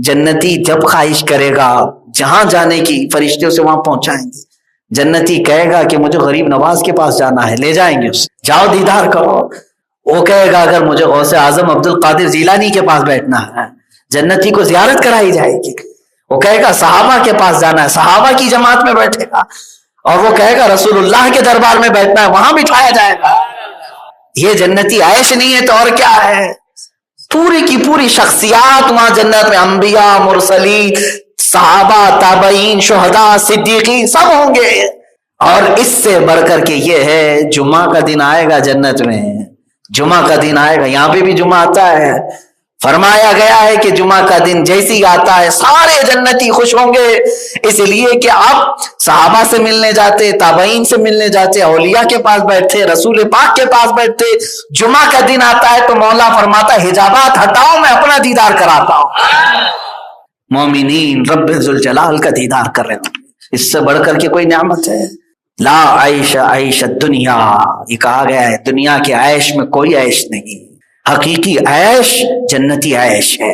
جنتی جب خواہش کرے گا جہاں جانے کی فرشتے اسے وہاں پہنچائیں گے. جنتی کہے گا کہ مجھے غریب نواز کے پاس جانا ہے، لے جائیں گے اسے، جاؤ دیدار کرو. وہ کہے گا اگر مجھے غوث اعظم عبد القادر جیلانی کے پاس بیٹھنا ہے، جنتی کو زیارت کرائی جائے گی. وہ کہے گا صحابہ کے پاس جانا ہے، صحابہ کی جماعت میں بیٹھے گا. اور وہ کہے گا رسول اللہ کے دربار میں بیٹھنا ہے، وہاں بٹھایا جائے گا. یہ جنتی عیش نہیں ہے تو اور کیا ہے؟ پوری کی پوری شخصیات وہاں جنت میں، انبیاء، مرسلین، صحابہ، تابعین، شہداء، صدیقین سب ہوں گے. اور اس سے بڑھ کر کے یہ ہے جمعہ کا دن آئے گا جنت میں، جمعہ کا دن آئے گا. یہاں پہ بھی جمعہ آتا ہے، فرمایا گیا ہے کہ جمعہ کا دن جیسی آتا ہے سارے جنتی خوش ہوں گے، اس لیے کہ اب صحابہ سے ملنے جاتے، تابعین سے ملنے جاتے، اولیاء کے پاس بیٹھتے، رسول پاک کے پاس بیٹھتے. جمعہ کا دن آتا ہے تو مولا فرماتا ہے حجابات ہٹاؤ، میں اپنا دیدار کراتا ہوں. مومنین رب ذوالجلال کا دیدار کر رہے ہوں. اس سے بڑھ کر کے کوئی نعمت ہے؟ لا عیش عیش الدنیا، یہ کہا گیا ہے دنیا کے عیش میں کوئی عیش نہیں، حقیقی عیش جنتی عیش ہے.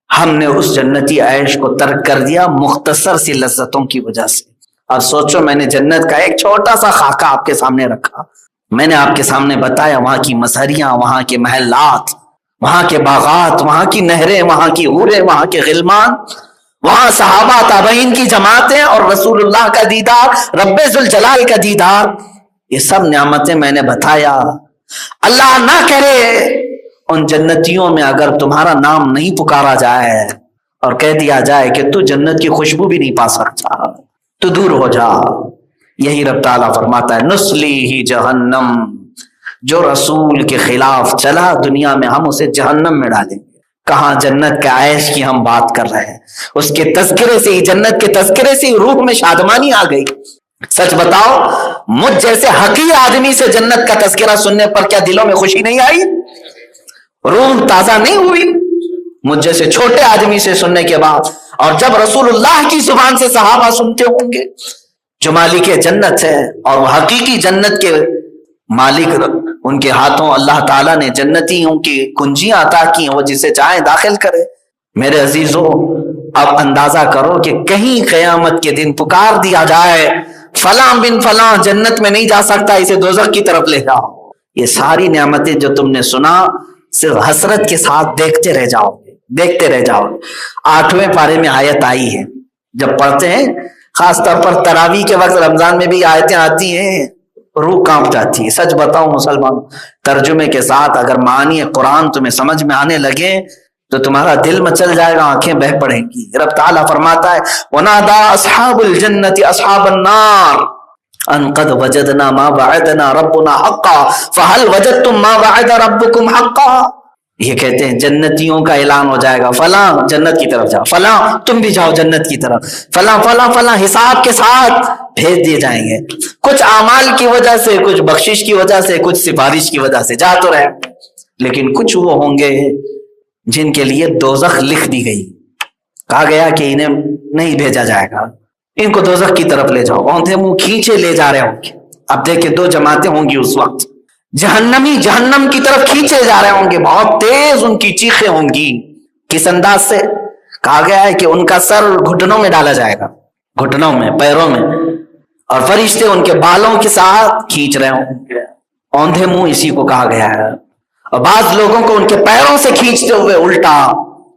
ہم نے اس جنتی عیش کو ترک کر دیا مختصر سی لذتوں کی وجہ سے. اب سوچو، میں نے جنت کا ایک چھوٹا سا خاکہ آپ کے سامنے رکھا، میں نے آپ کے سامنے بتایا وہاں کی مسہریاں، وہاں کے محلات، وہاں کے باغات، وہاں کی نہریں، وہاں کی حوریں، وہاں کے غلمان، وہاں صحابہ تابعین کی جماعتیں اور رسول اللہ کا دیدار، رب ذوالجلال کا دیدار. یہ سب نعمتیں میں نے بتایا. اللہ نہ کرے ان جنتیوں میں اگر تمہارا نام نہیں پکارا جائے اور کہہ دیا جائے کہ تو جنت کی خوشبو بھی نہیں پا سکتا، تو دور ہو جا. یہی رب تعالیٰ فرماتا ہے نسلیہ جہنم، جو رسول کے خلاف چلا دنیا میں ہم اسے جہنم میں ڈالیں گے. کہاں جنت کے عیش کی ہم بات کر رہے ہیں، اس کے تذکرے سے ہی، جنت کے تذکرے سے ہی روح میں شادمانی آ گئی. سچ بتاؤ، مجھ جیسے حقیر آدمی سے جنت کا تذکرہ سننے پر کیا دلوں میں خوشی نہیں آئی؟ روح تازہ نہیں ہوئی؟ مجھ جیسے چھوٹے آدمی سے سننے کے بعد. اور جب رسول اللہ کی زبان سے صحابہ سنتے ہوں گے جو مالک جنت ہے اور وہ حقیقی جنت کے مالک، ان کے ہاتھوں اللہ تعالیٰ نے جنتیوں کی کنجیاں عطا کی، وہ جسے چاہیں داخل کرے. میرے عزیزو، اب اندازہ کرو کہ کہیں قیامت کے دن پکار دیا جائے فلاں بن فلاں جنت میں نہیں جا سکتا، اسے دوزخ کی طرف لے جاؤ. یہ ساری نعمتیں جو تم نے سنا صرف حسرت کے ساتھ دیکھتے رہ جاؤ گے، دیکھتے رہ جاؤ گے. 8ویں پارے میں آیت آئی ہے، جب پڑھتے ہیں خاص طور پر تراویح کے وقت، رمضان میں بھی آیتیں آتی ہیں، روح کانپ جاتی ہے. سچ بتاؤ مسلمان، ترجمے کے ساتھ اگر معانی قرآن تمہیں سمجھ میں آنے لگے تو تمہارا دل مچل جائے گا، آنکھیں بہہ پڑیں گی. رب تعالیٰ فرماتا ہے وَنَادَى أَصْحَابُ الْجَنَّةِ أَصْحَابَ النَّارِ أَنْ قَدْ وَجَدْنَا مَا وَعَدَنَا رَبُّنَا حَقًّا فَهَلْ وَجَدْتُم مَا وَعَدَ رَبُّكُمْ حَقًّا. یہ کہتے ہیں جنتیوں کا اعلان ہو جائے گا، فلاں جنت کی طرف جاؤ، فلاں تم بھی جاؤ جنت کی طرف، فلاں فلاں فلاں حساب کے ساتھ بھیج دیے جائیں گے. کچھ اعمال کی وجہ سے، کچھ بخشش کی وجہ سے، کچھ سفارش کی وجہ سے جا تو رہے، لیکن کچھ وہ ہوں گے جن کے لیے دوزخ لکھ دی گئی. کہا گیا کہ انہیں نہیں بھیجا جائے گا، ان کو دوزخ کی طرف لے جاؤ. اوندھے منہ کھینچے لے جا رہے ہوں گے. اب دیکھیں 2 جماعتیں ہوں گی اس وقت، جہنمی جہنم کی طرف کھینچے جا رہے ہوں گے، بہت تیز ان کی چیخیں ہوں گی. کس انداز سے؟ کہا گیا ہے کہ ان کا سر گھٹنوں میں ڈالا جائے گا، گھٹنوں میں، پیروں میں، اور فرشتے ان کے بالوں کے ساتھ کھینچ رہے ہوں گے. اوندھے منہ اسی کو کہا گیا ہے. اور بعض لوگوں کو ان کے پیروں سے کھینچتے ہوئے الٹا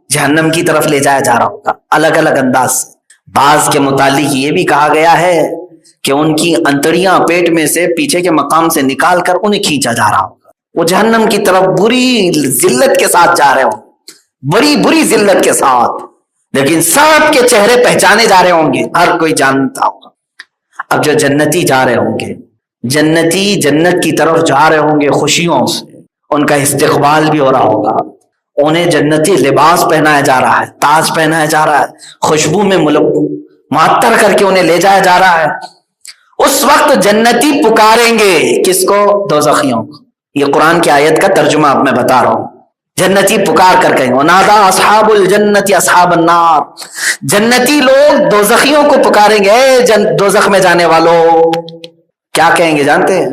جہنم کی طرف لے جایا جا رہا ہوگا، الگ الگ انداز سے. بعض کے متعلق یہ بھی کہا گیا ہے کہ ان کی انتڑیاں پیٹ میں سے پیچھے کے مقام سے نکال کر انہیں کھینچا جا رہا ہوگا. وہ جہنم کی طرف بری ذلت کے ساتھ جا رہے ہوں، بڑی بری ذلت کے ساتھ، لیکن سب کے چہرے پہچانے جا رہے ہوں گے، ہر کوئی جانتا ہوگا. اب جو جنتی جا رہے ہوں گے، جنتی جنت کی طرف جا رہے ہوں گے خوشیوں سے، ان کا استقبال بھی ہو رہا ہوگا، انہیں جنتی لباس پہنایا جا رہا ہے، تاج پہنایا جا رہا ہے، خوشبو میں معطر کر کے انہیں لے جایا جا رہا ہے. اس وقت جنتی پکاریں گے کس کو؟ دوزخیوں کو. یہ قرآن کی آیت کا ترجمہ اب میں بتا رہا ہوں. جنتی پکار کر کہیں وَنَادَى أَصْحَابُ الْجَنَّةِ أَصْحَابَ النَّارِ، جنتی لوگ دوزخیوں کو پکاریں گے، اے دوزخ میں جانے والوں. کیا کہیں گے جانتے ہیں؟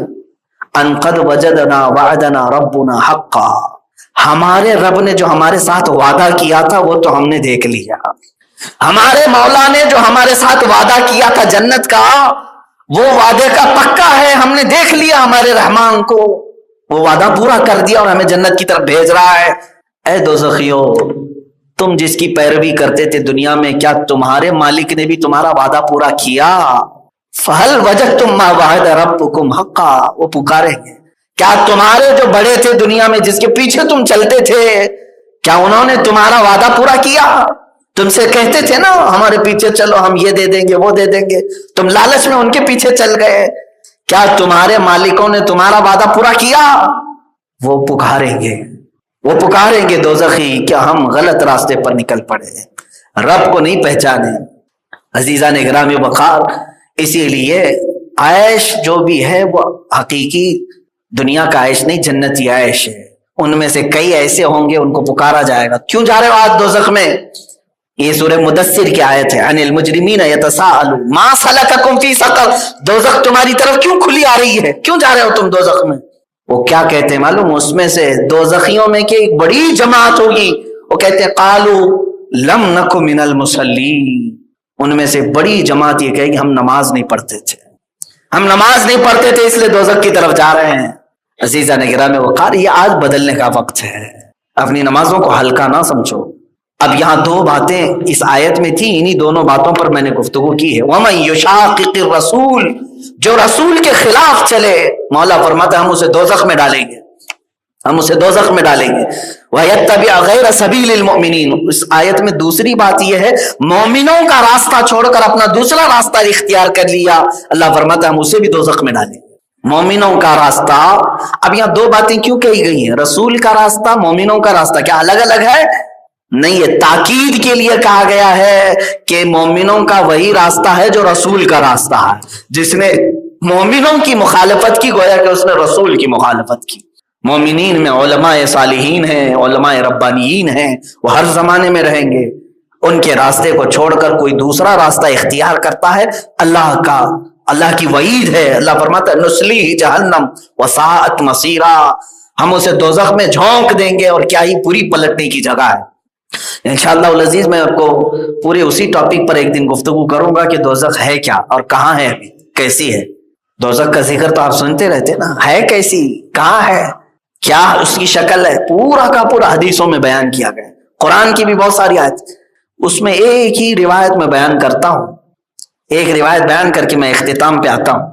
أَنْ قَدْ وَجَدْنَا وَعَدَنَا رَبُّنَا حَقًّا، ہمارے رب نے جو ہمارے ساتھ وعدہ کیا تھا وہ تو ہم نے دیکھ لیا. ہمارے مولا نے جو ہمارے ساتھ وعدہ کیا تھا جنت کا وہ وعدے کا پکا ہے, ہم نے دیکھ لیا ہمارے رحمان کو, وہ وعدہ پورا کر دیا اور ہمیں جنت کی طرف بھیج رہا ہے. اے دوزخیو, تم جس کی پیروی کرتے تھے دنیا میں, کیا تمہارے مالک نے بھی تمہارا وعدہ پورا کیا؟ فَهَلْ وَجَدْتُمْ مَا وَعَدَ رَبُّكُمْ حَقًّا, وہ پکاریں گے. کیا تمہارے جو بڑے تھے دنیا میں جس کے پیچھے تم چلتے تھے, کیا انہوں نے تمہارا وعدہ پورا کیا؟ تم سے کہتے تھے نا ہمارے پیچھے چلو, ہم یہ دے دیں گے وہ دے دیں گے, تم لالچ میں ان کے پیچھے چل گئے. کیا تمہارے مالکوں نے تمہارا وعدہ پورا کیا؟ وہ پکاریں گے, وہ پکاریں گے دوزخی, کیا ہم غلط راستے پر نکل پڑے, رب کو نہیں پہچانے. عزیزان گرامی وقار, اسی لیے عیش جو بھی ہے وہ حقیقی دنیا کا عیش نہیں, جنتی عیش ہے. ان میں سے کئی ایسے ہوں گے ان کو پکارا جائے گا, کیوں جا رہے ہو آج دوزخ میں؟ یہ سورہ مدثر کی آیت ہے, عن المجرمین یتساءلون ما سلککم فی سقر, دوزخ تمہاری طرف کیوں کھلی آ رہی ہے, کیوں جا رہے ہو تم دوزخ میں؟ وہ کیا کہتے ہیں معلوم؟ اس میں سے دوزخیوں میں کہ ایک بڑی جماعت ہوگی, وہ کہتے ہیں قالوا لم نک من المصلین, ان میں سے بڑی جماعت یہ کہے گی ہم نماز نہیں پڑھتے تھے, ہم نماز نہیں پڑھتے تھے اس لیے دوزخ کی طرف جا رہے ہیں. عزیزان گرامی وقار, یہ آج بدلنے کا وقت ہے, اپنی نمازوں کو ہلکا نہ سمجھو. اب یہاں دو باتیں اس آیت میں تھی, انہی دونوں باتوں پر میں نے گفتگو کی ہے. وَمَن يُشَاقِقِ الرَّسُولِ, جو رسول کے خلاف چلے, مولا فرماتا ہے ہم اسے دوزخ میں ڈالیں گے, ہم اسے دوزخ میں ڈالیں گے. وَيَتَّبِعْ غَيْرَ سَبِيلِ الْمُؤْمِنِينَ, اس آیت میں دوسری بات یہ ہے مومنوں کا راستہ چھوڑ کر اپنا دوسرا راستہ اختیار کر لیا, اللہ فرماتا ہے ہم اسے بھی دوزخ میں ڈالیں گے. مومنوں کا راستہ, اب یہاں دو باتیں کیوں کہی گئی ہیں؟ رسول کا راستہ, مومنوں کا راستہ, کیا الگ الگ ہے؟ نہیں, یہ تاکید کے لیے کہا گیا ہے کہ مومنوں کا وہی راستہ ہے جو رسول کا راستہ ہے. جس نے مومنوں کی مخالفت کی گویا کہ اس نے رسول کی مخالفت کی. مومنین میں علماء صالحین ہیں, علماء ربانیین ہیں, وہ ہر زمانے میں رہیں گے. ان کے راستے کو چھوڑ کر کوئی دوسرا راستہ اختیار کرتا ہے, اللہ کی وعید ہے. اللہ فرماتا ہے نسلیہ جہنم وساءت مصیرا, ہم اسے دوزخ میں جھونک دیں گے اور کیا ہی پوری پلٹنے کی جگہ ہے. انشاءاللہ العزیز میں آپ کو پورے اسی ٹاپک پر ایک دن گفتگو کروں گا کہ دوزخ ہے کیا اور کہاں ہے, کیسی ہے. دوزخ کا ذکر تو آپ سنتے رہتے نا, ہے کیسی, کہاں ہے, کیا اس کی شکل ہے, پورا کا پورا حدیثوں میں بیان کیا گیا. قرآن کی بھی بہت ساری آیت, اس میں ایک ہی روایت میں بیان کرتا ہوں, ایک روایت بیان کر کے میں اختتام پہ آتا ہوں.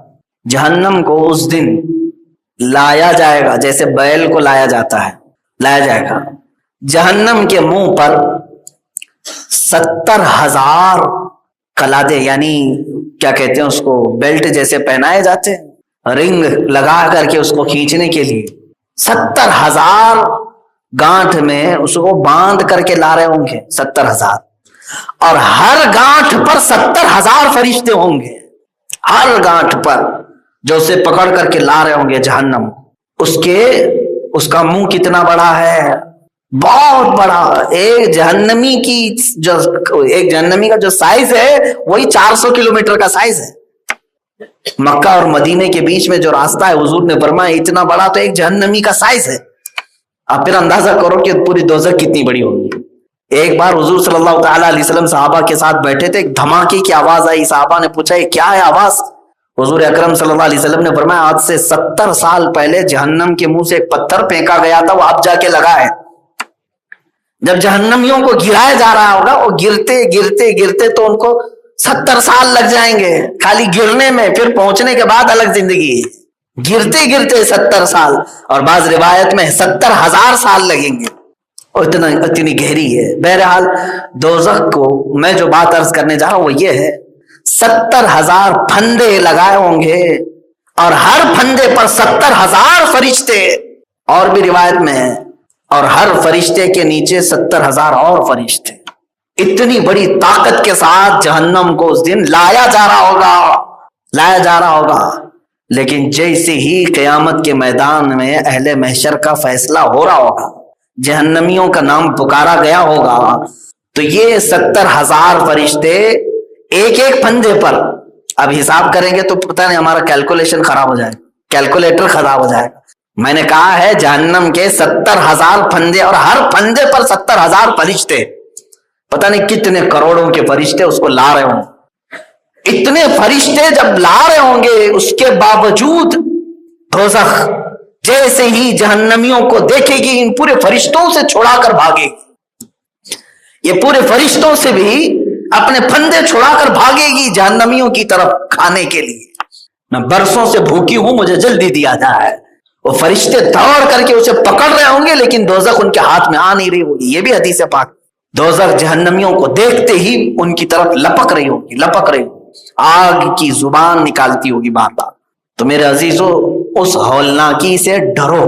جہنم کو اس دن لایا جائے گا جیسے بیل کو لایا جاتا ہے, لایا جائے گا. جہنم کے منہ پر 70,000 قلادے, یعنی کیا کہتے ہیں اس کو, بیلٹ جیسے پہنائے جاتے ہیں, رنگ لگا کر کے اس کو کھینچنے کے لیے 70,000 گانٹھ میں اس کو باندھ کر کے لا رہے ہوں گے 70,000, اور ہر گانٹھ پر 70,000 فرشتے ہوں گے, ہر گانٹھ پر جو اسے پکڑ کر کے لا رہے ہوں گے جہنم. اس کا منہ کتنا بڑا ہے, بہت بڑا. ایک جہنمی کا جو سائز ہے وہی 400 کلومیٹر کا سائز ہے. مکہ اور مدینے کے بیچ میں جو راستہ ہے حضور نے فرمایا اتنا بڑا تو ایک جہنمی کا سائز ہے. آپ پھر اندازہ کرو کہ پوری دوزخ کتنی بڑی ہوگی. ایک بار حضور صلی اللہ تعالی علیہ وسلم صحابہ کے ساتھ بیٹھے تھے, ایک دھماکے کی آواز آئی. صحابہ نے پوچھا یہ کیا ہے آواز؟ حضور اکرم صلی اللہ علیہ وسلم نے فرمایا آج سے 70 سال پہلے جہنم کے منہ سے ایک پتھر پھینکا گیا تھا, وہ اب جا کے لگا ہے. جب جہنمیوں کو گرایا جا رہا ہوگا, وہ گرتے گرتے گرتے تو ان کو 70 سال لگ جائیں گے خالی گرنے میں, پھر پہنچنے کے بعد الگ زندگی ہے. گرتے گرتے 70 سال, اور بعض روایت میں 70,000 سال لگیں گے, اور اتنی گہری ہے. بہرحال دوزخ کو میں جو بات عرض کرنے جا رہا ہوں وہ یہ ہے 70,000 پھندے لگائے ہوں گے, اور ہر پھندے پر 70,000 فرشتے, اور بھی روایت میں ہے, اور ہر فرشتے کے نیچے 70,000 اور فرشتے. اتنی بڑی طاقت کے ساتھ جہنم کو اس دن لایا جا رہا ہوگا. لیکن جیسے ہی قیامت کے میدان میں اہل محشر کا فیصلہ ہو رہا ہوگا, جہنمیوں کا نام پکارا گیا ہوگا, تو یہ 70,000 فرشتے ایک ایک پھندے پر, اب حساب کریں گے تو پتہ نہیں ہمارا کیلکولیشن خراب ہو جائے گا, کیلکولیٹر خراب ہو جائے گا. میں نے کہا ہے جہنم کے 70,000 پھندے اور ہر پھندے پر 70,000 فرشتے، پتہ نہیں کتنے کروڑوں کے فرشتے اس کو لا رہے ہوں. اتنے فرشتے جب لا رہے ہوں گے، اس کے باوجود دوزخ جیسے ہی جہنمیوں کو دیکھے گی ان پورے فرشتوں سے چھڑا کر بھاگے گی. یہ پورے فرشتوں سے بھی اپنے پھندے چھڑا کر بھاگے گی جہنمیوں کی طرف کھانے کے لیے. میں برسوں سے بھوکی ہوں، مجھے جلدی دیا جائے. وہ فرشتے دوڑ کر کے اسے پکڑ رہے ہوں گے لیکن دوزخ ان کے ہاتھ میں آ نہیں رہی ہوگی. یہ بھی حدیث پاک. دوزخ جہنمیوں کو دیکھتے ہی ان کی طرف لپک رہی ہوگی، آگ کی زبان نکالتی ہوگی بار بار. تو میرے عزیزو، اس ہولناکی سے ڈرو.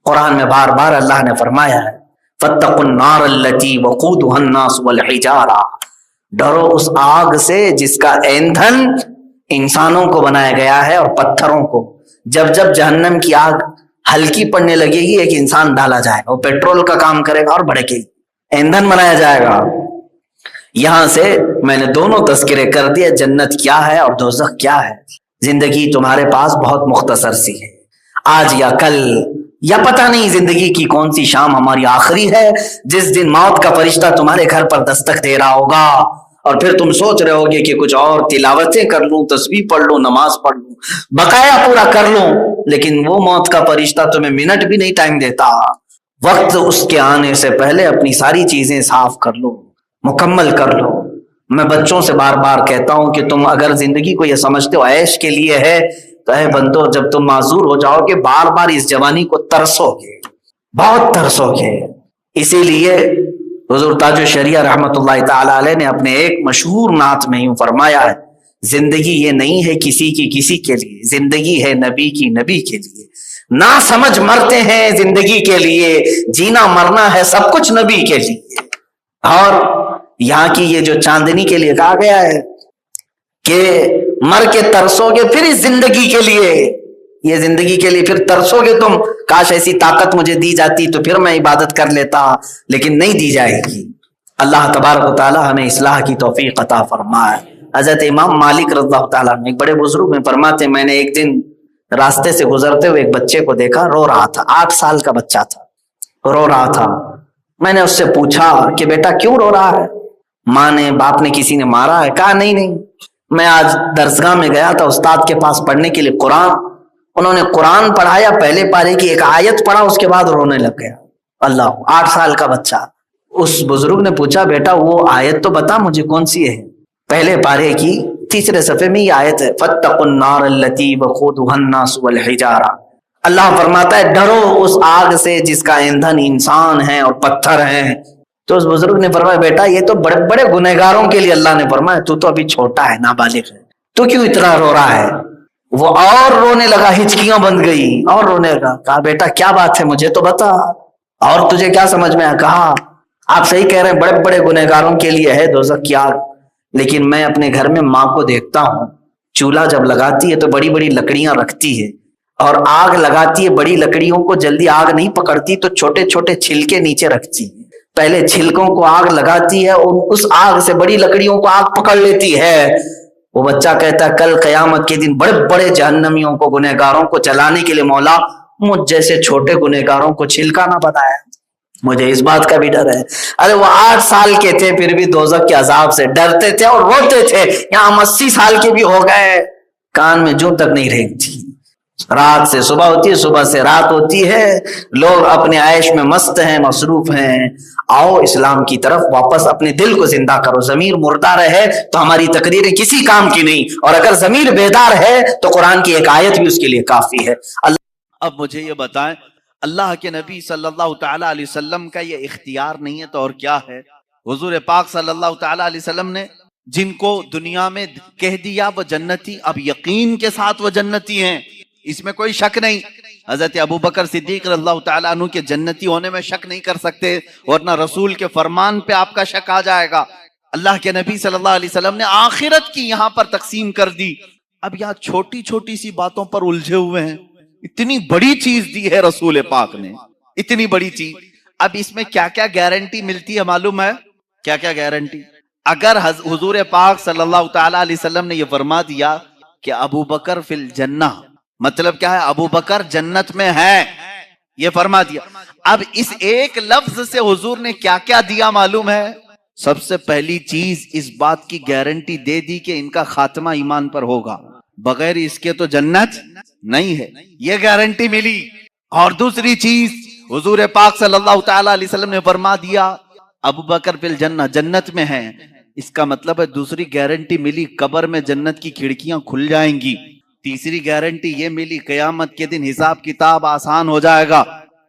قرآن میں بار بار اللہ نے فرمایا ہے فاتقوا النار التي وقودها الناس والحجارہ، ڈرو اس آگ سے جس کا ایندھن انسانوں کو بنایا گیا ہے اور پتھروں کو. جب جب جہنم کی آگ ہلکی پڑنے لگے گی ایک انسان ڈالا جائے گا، وہ پیٹرول کا کام کرے گا اور بھڑکے گی، ایندھن بنایا جائے گا. یہاں سے میں نے دونوں تذکرے کر دیے، جنت کیا ہے اور دوزخ کیا ہے. زندگی تمہارے پاس بہت مختصر سی ہے، آج یا کل یا پتہ نہیں زندگی کی کون سی شام ہماری آخری ہے جس دن موت کا فرشتہ تمہارے گھر پر دستک دے رہا ہوگا اور پھر تم سوچ رہے ہوگے کہ کچھ اور تلاوتیں کر لوں، تسبیح پڑھ لوں، نماز پڑھ لوں، بقایا پورا کر لوں. لیکن وہ موت کا فرشتہ تمہیں منٹ بھی نہیں ٹائم دیتا. وقت اس کے آنے سے پہلے اپنی ساری چیزیں صاف کر لو، مکمل کر لو. میں بچوں سے بار بار کہتا ہوں کہ تم اگر زندگی کو یہ سمجھتے ہو عیش کے لیے ہے تو اے بندو، جب تم معذور ہو جاؤ گے بار بار اس جوانی کو ترسو گے، بہت ترسو گے. اسی لیے حضور تاج الشریعہ رحمۃ اللہ تعالی علیہ نے اپنے ایک مشہور نعت میں یوں فرمایا ہے زندگی یہ نہیں ہے کسی کی کسی کے لیے، زندگی ہے نبی کی نبی کے لیے. نہ سمجھ مرتے ہیں زندگی کے لیے، جینا مرنا ہے سب کچھ نبی کے لیے. اور یہاں کی یہ جو چاندنی کے لیے کہا گیا ہے کہ مر کے ترسو گے پھر اس زندگی کے لیے، یہ زندگی کے لیے پھر ترسو گے تم. کاش ایسی طاقت مجھے دی جاتی تو پھر میں عبادت کر لیتا، لیکن نہیں دی جائے گی. اللہ تبارک و تعالی ہمیں اصلاح کی توفیق عطا فرمائے. حضرت امام مالک رضی اللہ تعالیٰ ایک بڑے بزرگ میں فرماتے ہیں میں نے ایک دن راستے سے گزرتے ہوئے ایک بچے کو دیکھا، رو رہا تھا، 8 سال کا بچہ تھا، رو رہا تھا. میں نے اس سے پوچھا کہ بیٹا کیوں رو رہا ہے؟ ماں نے باپ نے کسی نے مارا ہے؟ کہا نہیں. میں آج درسگاہ میں گیا تھا استاد کے پاس پڑھنے کے لیے قرآن، انہوں نے قرآن پڑھایا، پہلے پارے کی ایک آیت پڑھا، اس کے بعد رونے لگ گیا. اللہ، 8 سال کا بچہ. اس بزرگ نے پوچھا بیٹا وہ آیت تو بتا مجھے کون سی ہے؟ پہلے پارے کی 3 صفحے میں یہ آیت ہے فاتقوا النار التي وقودها الناس والحجارہ. اللہ فرماتا ہے ڈرو اس آگ سے جس کا ایندھن انسان ہے اور پتھر ہیں. تو اس بزرگ نے فرمایا بیٹا یہ تو بڑے بڑے گنہگاروں کے لیے اللہ نے فرمایا، تو ابھی چھوٹا ہے، نابالغ ہے، تو کیوں اتنا رو رہا ہے؟ وہ اور رونے لگا، ہچکیاں بند گئی اور رونے لگا. کہا بیٹا کیا بات ہے مجھے تو بتا، اور تجھے کیا سمجھ میں آیا؟ کہا آپ صحیح کہہ رہے ہیں، بڑے بڑے گنہگاروں کے لیے ہے دوزخ کی آگ، لیکن میں اپنے گھر میں ماں کو دیکھتا ہوں چولہا جب لگاتی ہے تو بڑی بڑی لکڑیاں رکھتی ہے اور آگ لگاتی ہے، بڑی لکڑیوں کو جلدی آگ نہیں پکڑتی تو چھوٹے چھوٹے چھلکے نیچے رکھتی ہے. پہلے چھلکوں کو آگ لگاتی ہے اور اس آگ سے بڑی لکڑیوں کو آگ پکڑ لیتی ہے. وہ بچہ کہتا ہے کل قیامت کے دن بڑے بڑے جہنمیوں کو، گنہگاروں کو جلانے کے لیے مولا مجھ جیسے چھوٹے گنہگاروں کو چھلکا نہ بتایا. مجھے اس بات کا بھی ڈر ہے. ارے وہ 8 سال کے تھے پھر بھی دوزخ کے عذاب سے ڈرتے تھے اور روتے تھے. یہاں ہم 80 سال کے بھی ہو گئے، کان میں جوں تک نہیں رینگتی. رات سے صبح ہوتی ہے، صبح سے رات ہوتی ہے، لوگ اپنے عیش میں مست ہیں، مصروف ہیں. آؤ اسلام کی طرف واپس اپنے دل کو زندہ کرو. ضمیر مردہ رہے تو ہماری تقریریں کسی کام کی نہیں، اور اگر ضمیر بیدار ہے تو قرآن کی ایک آیت بھی اس کے لیے کافی ہے. اب مجھے یہ بتائیں، اللہ کے نبی صلی اللہ تعالی علیہ وسلم کا یہ اختیار نہیں ہے تو اور کیا ہے؟ حضور پاک صلی اللہ تعالی علیہ وسلم نے جن کو دنیا میں کہہ دیا وہ جنتی، اب یقین کے ساتھ وہ جنتی ہیں، اس میں کوئی شک نہیں. حضرت ابو بکر صدیق رضی اللہ تعالیٰ عنہ کے جنتی ہونے میں شک نہیں کر سکتے، ورنہ رسول کے فرمان پہ آپ کا شک آ جائے گا. اللہ کے نبی صلی اللہ علیہ وسلم نے آخرت کی یہاں پر تقسیم کر دی. اب یہاں چھوٹی چھوٹی سی باتوں پر الجھے ہوئے ہیں. اتنی بڑی چیز دی ہے رسول پاک نے، اتنی بڑی چیز. اب اس میں کیا کیا گارنٹی ملتی ہے معلوم ہے؟ کیا کیا گارنٹی؟ اگر حضور پاک صلی اللہ تعالی علیہ وسلم نے یہ فرما دیا کہ ابو بکر فی الجنہ، مطلب کیا ہے؟ ابو بکر جنت میں ہے، یہ فرما دیا۔ اب اس ایک لفظ سے حضور نے کیا کیا دیا معلوم ہے؟ سب سے پہلی چیز اس بات کی گارنٹی دے دی کہ ان کا خاتمہ ایمان پر ہوگا، بغیر اس کے تو جنت نہیں ہے، یہ گارنٹی ملی۔ اور دوسری چیز حضور پاک صلی اللہ تعالی علیہ وسلم نے فرما دیا ابو بکر فی الجنہ، جنت میں ہیں۔ اس کا مطلب ہے دوسری گارنٹی ملی، قبر میں جنت کی کھڑکیاں کھل جائیں گی۔ تیسری گارنٹی یہ ملی، قیامت کے دن حساب کتاب آسان ہو جائے گا۔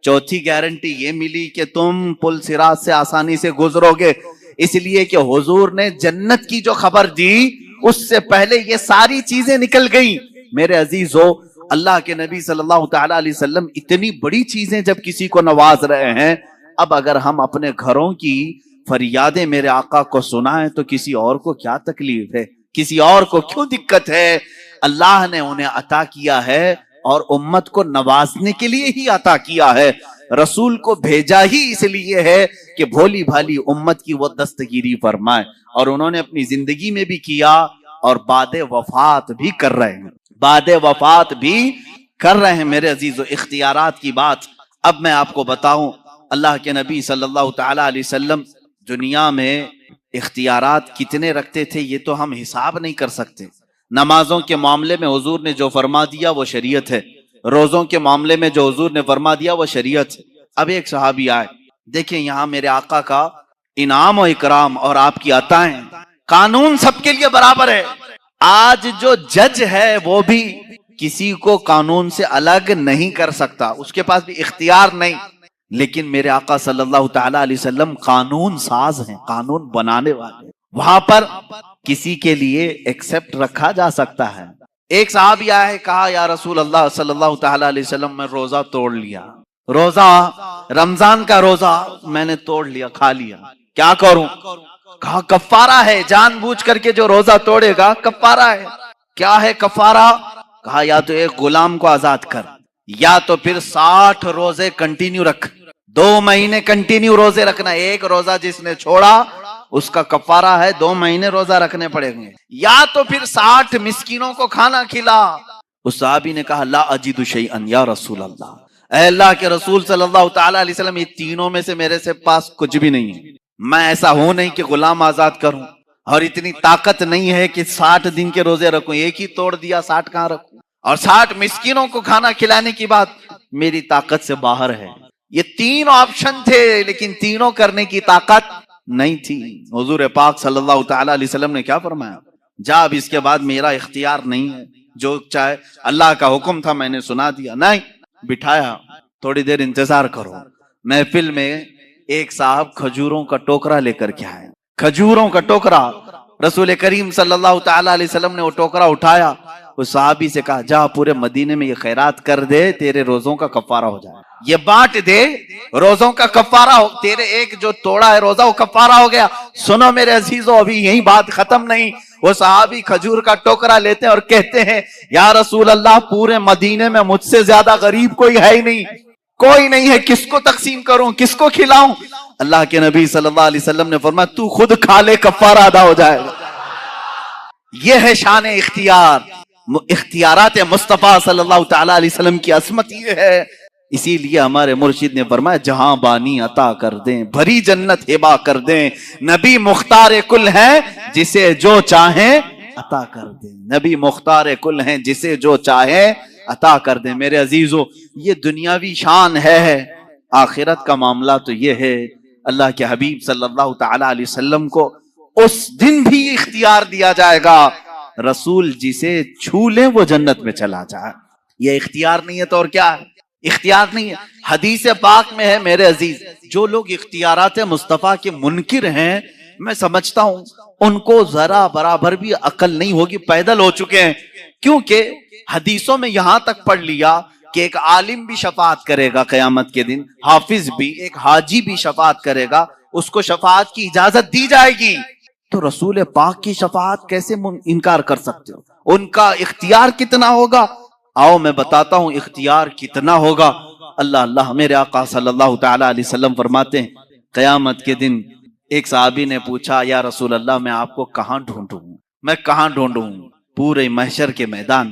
چوتھی گارنٹی یہ ملی کہ تم پل صراط سے آسانی سے گزرو گے، اس لیے کہ حضور نے جنت کی جو خبر دی اس سے پہلے یہ ساری چیزیں نکل گئیں۔ میرے عزیزو، اللہ کے نبی صلی اللہ تعالی علیہ وسلم اتنی بڑی چیزیں جب کسی کو نواز رہے ہیں، اب اگر ہم اپنے گھروں کی فریادیں میرے آقا کو سنائیں تو کسی اور کو کیا تکلیف ہے، کسی اور کو کیوں دقت ہے؟ اللہ نے انہیں عطا کیا ہے اور امت کو نوازنے کے لیے ہی عطا کیا ہے۔ رسول کو بھیجا ہی اس لیے ہے کہ بھولی بھالی امت کی وہ دستگیری فرمائے، اور انہوں نے اپنی زندگی میں بھی کیا اور بعد وفات بھی کر رہے ہیں، بعد وفات بھی کر رہے ہیں۔ میرے عزیزو، اختیارات کی بات اب میں آپ کو بتاؤں۔ اللہ کے نبی صلی اللہ تعالی علیہ وسلم دنیا میں اختیارات کتنے رکھتے تھے یہ تو ہم حساب نہیں کر سکتے۔ نمازوں کے معاملے میں حضور نے جو فرما دیا وہ شریعت ہے، روزوں کے معاملے میں جو حضور نے فرما دیا وہ شریعت ہے۔ اب ایک صحابی آئے، دیکھیں یہاں میرے آقا کا انعام و اکرام اور آپ کی عطائیں، قانون سب کے لیے برابر ہے۔ آج جو جج ہے وہ بھی کسی کو قانون سے الگ نہیں کر سکتا، اس کے پاس بھی اختیار نہیں، لیکن میرے آقا صلی اللہ تعالی علیہ وسلم قانون ساز ہیں، قانون بنانے والے۔ وہاں پر کسی کے لیے ایکسپٹ رکھا جا سکتا ہے۔ ایک صحابی آیا ہے، کہا یا رسول اللہ صلی اللہ تعالی علیہ وسلم میں روزہ توڑ لیا، روزہ رمضان کا روزہ میں نے توڑ لیا، کھا لیا، کیا کروں؟ کہا کفارہ ہے، جان بوجھ کر کے جو روزہ توڑے گا کفارہ ہے۔ کیا ہے کفارہ؟ کہا یا تو ایک غلام کو آزاد کر، یا تو پھر 60 روزے کنٹینیو رکھ، 2 مہینے کنٹینیو روزے رکھنا، ایک روزہ جس نے چھوڑا اس کا کفارہ ہے 2 مہینے روزہ رکھنے پڑیں گے، یا تو پھر 60 مسکینوں کو کھانا کھلا۔ اس صحابی نے کہا لا اجد شیئا یا رسول اللہ، اے اللہ کے رسول صلی اللہ تعالی علیہ وسلم، یہ تینوں میں سے میرے سے پاس کچھ بھی نہیں ہے، میں ایسا ہوں نہیں کہ غلام آزاد کروں، اور اتنی طاقت نہیں ہے کہ 60 دن کے روزے رکھوں، ایک ہی توڑ دیا 60 کہاں رکھوں، اور 60 مسکینوں کو کھانا کھلانے کی بات میری طاقت سے باہر ہے۔ یہ 3 آپشن تھے لیکن تینوں کرنے کی طاقت نہیں تھی۔ حضور پاک صلی اللہ تعالی علیہ وسلم نے کیا فرمایا؟ جا، اب اس کے بعد میرا اختیار نہیں ہے، جو چاہے، اللہ کا حکم تھا میں نے سنا دیا، نہیں، بٹھایا، تھوڑی دیر انتظار کرو۔ محفل میں ایک صاحب کھجوروں کا ٹوکرا لے کر کے آئے، کھجوروں کا ٹوکرا، رسول کریم صلی اللہ تعالی علیہ وسلم نے وہ ٹوکرا اٹھایا، اس صحابی سے کہا جا پورے مدینے میں یہ خیرات کر دے، تیرے روزوں کا کفارہ ہو جائے، یہ بانٹ دے، روزوں کا کفارہ ہو، تیرے ایک جو توڑا ہے روزہ وہ کفارہ ہو گیا۔ سنو میرے عزیزو، ابھی یہی بات ختم نہیں۔ وہ صحابی کھجور کا ٹوکرا لیتے ہیں اور کہتے ہیں یا رسول اللہ، پورے مدینے میں مجھ سے زیادہ غریب کوئی ہے ہی نہیں، کوئی نہیں ہے، کس کو تقسیم کروں، کس کو کھلاؤں؟ اللہ کے نبی صلی اللہ علیہ وسلم نے فرمایا تو خود کھا لے، کفارہ ادا ہو جائے گا۔ یہ ہے شان اختیار، اختیارات مصطفیٰ صلی اللہ تعالی علیہ وسلم کی عظمت یہ ہے۔ اسی لیے ہمارے مرشد نے فرمایا جہاں بانی عطا کر دیں، بھری جنت ہبا کر دیں، نبی مختار کل ہیں جسے جو چاہیں عطا کر دیں، نبی مختار کل ہیں جسے جو چاہیں عطا کر دیں۔ میرے عزیزو، یہ دنیاوی شان ہے، آخرت کا معاملہ تو یہ ہے اللہ کے حبیب صلی اللہ تعالی علیہ وسلم کو اس دن بھی اختیار دیا جائے گا، رسول جسے چھو لے وہ جنت میں چلا جائے۔ یہ اختیار نہیں ہے تو اور کیا ہے؟ اختیار نہیں ہے۔ حدیث پاک میں ہے میرے عزیز، جو لوگ اختیارات مصطفیٰ کے منکر ہیں، میں سمجھتا ہوں ان کو ذرا برابر بھی عقل نہیں ہوگی، پیدل ہو چکے ہیں، کیونکہ حدیثوں میں یہاں تک پڑھ لیا کہ ایک عالم بھی شفاعت کرے گا قیامت کے دن، حافظ بھی، ایک حاجی بھی شفاعت کرے گا، اس کو شفاعت کی اجازت دی جائے گی۔ تو رسول پاک کی شفاعت کیسے انکار کر سکتے ہو؟ ان کا اختیار کتنا ہوگا؟ آؤ میں بتاتا ہوں اختیار کتنا ہوگا۔ اللہ میرے آقا صلی اللہ تعالی علیہ وسلم فرماتے ہیں قیامت کے دن ایک صحابی نے پوچھا یا رسول اللہ میں آپ کو کہاں ڈھونڈوں، میں کہاں ڈھونڈوں؟ پورے محشر کے میدان